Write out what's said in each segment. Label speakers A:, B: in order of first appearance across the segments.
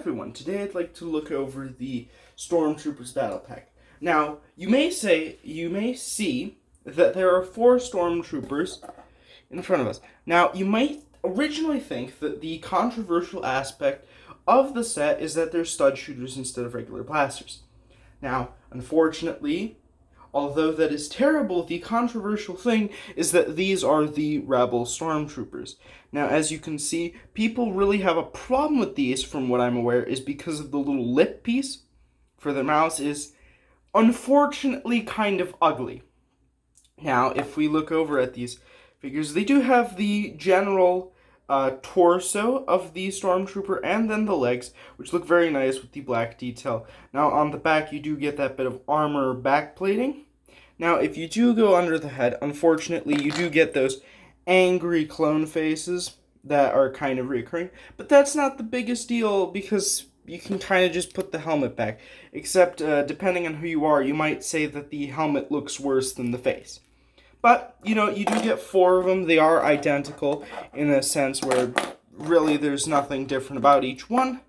A: everyone, today I'd like to look over the Stormtroopers Battle Pack. Now, you may see that there are 4 Stormtroopers in front of us. Now, you might originally think that the controversial aspect of the set is that they're stud shooters instead of regular blasters. Now, unfortunately, although that is terrible, the controversial thing is that these are the Rebel Stormtroopers. Now, as you can see, people really have a problem with these, from what I'm aware, is because of the little lip piece for their mouths is unfortunately kind of ugly. Now, if we look over at these figures, they do have the general torso of the Stormtrooper and then the legs, which look very nice with the black detail. Now, on the back, you do get that bit of armor backplating. Now, if you do go under the head, unfortunately, you do get those angry clone faces that are kind of recurring. But that's not the biggest deal because you can kind of just put the helmet back. Except, depending on who you are, you might say that the helmet looks worse than the face. But, you do get 4 of them. They are identical in a sense where really there's nothing different about each one.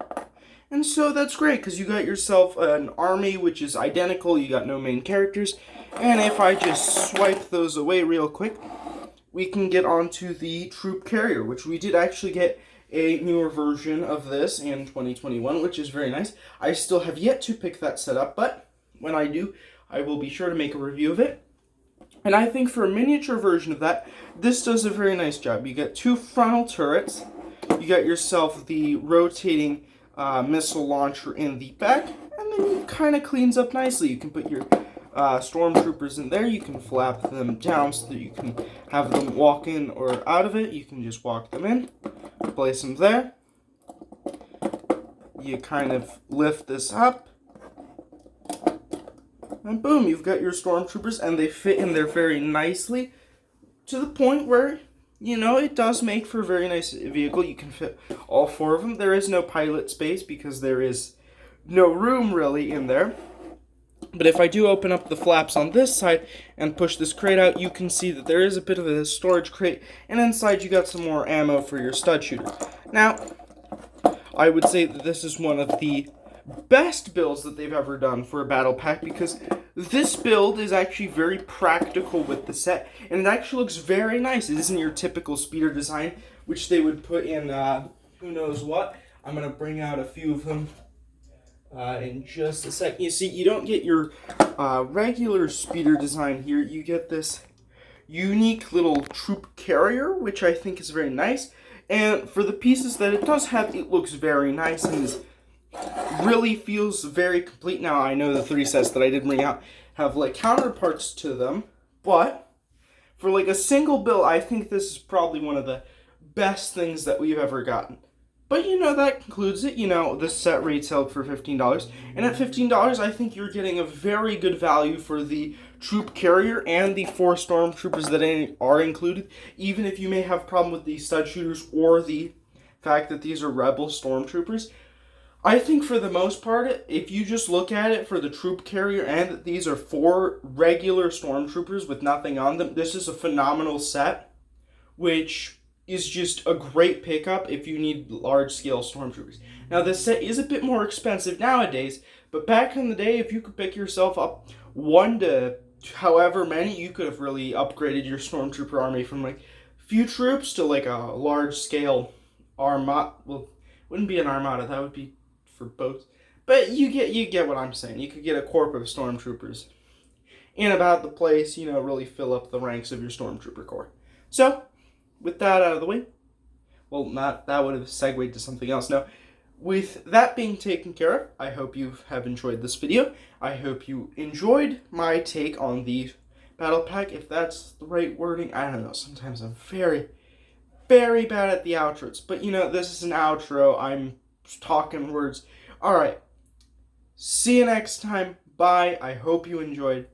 A: And so that's great because you got yourself an army which is identical. You got no main characters. And if I just swipe those away real quick, we can get onto the troop carrier, which we did actually get a newer version of this in 2021, which is very nice. I still have yet to pick that set up, but when I do, I will be sure to make a review of it. And I think for a miniature version of that, this does a very nice job. You get 2 frontal turrets, you got yourself the rotating missile launcher in the back, and then it kind of cleans up nicely. You can put your Stormtroopers in there, you can flap them down so that you can have them walk in or out of it. You can just walk them in, place them there. You kind of lift this up, and boom, you've got your Stormtroopers, and they fit in there very nicely to the point where, it does make for a very nice vehicle. You can fit all 4 of them. There is no pilot space because there is no room really in there. But if I do open up the flaps on this side and push this crate out, you can see that there is a bit of a storage crate, and inside you got some more ammo for your stud shooter. Now, I would say that this is one of the best builds that they've ever done for a battle pack, because this build is actually very practical with the set, and it actually looks very nice. It isn't your typical speeder design, which they would put in who knows what. I'm going to bring out a few of them in just a second. You see, you don't get your regular speeder design here. You get this unique little troop carrier, which I think is very nice. And for the pieces that it does have, it looks very nice and really feels very complete. Now, I know the 3 sets that I did bring out have counterparts to them, but for a single build, I think this is probably one of the best things that we've ever gotten. But that concludes it. This set retailed for $15, and at $15, I think you're getting a very good value for the troop carrier and the 4 Stormtroopers that are included, even if you may have a problem with the stud shooters or the fact that these are Rebel Stormtroopers. I think for the most part, if you just look at it for the troop carrier and that these are 4 regular Stormtroopers with nothing on them, this is a phenomenal set, which is just a great pickup if you need large-scale Stormtroopers. Now, this set is a bit more expensive nowadays, but back in the day, if you could pick yourself up 1 to however many, you could have really upgraded your Stormtrooper army from few troops to a large-scale armada. Well, wouldn't be an armada, that would be for boats. But you get what I'm saying. You could get a corps of Stormtroopers in about the place, really fill up the ranks of your Stormtrooper corps. So, with that out of the way, well, that would have segued to something else. Now, with that being taken care of, I hope you have enjoyed this video. I hope you enjoyed my take on the battle pack, if that's the right wording. I don't know, sometimes I'm very, very bad at the outros. But, this is an outro. I'm talking words. Alright, see you next time. Bye. I hope you enjoyed.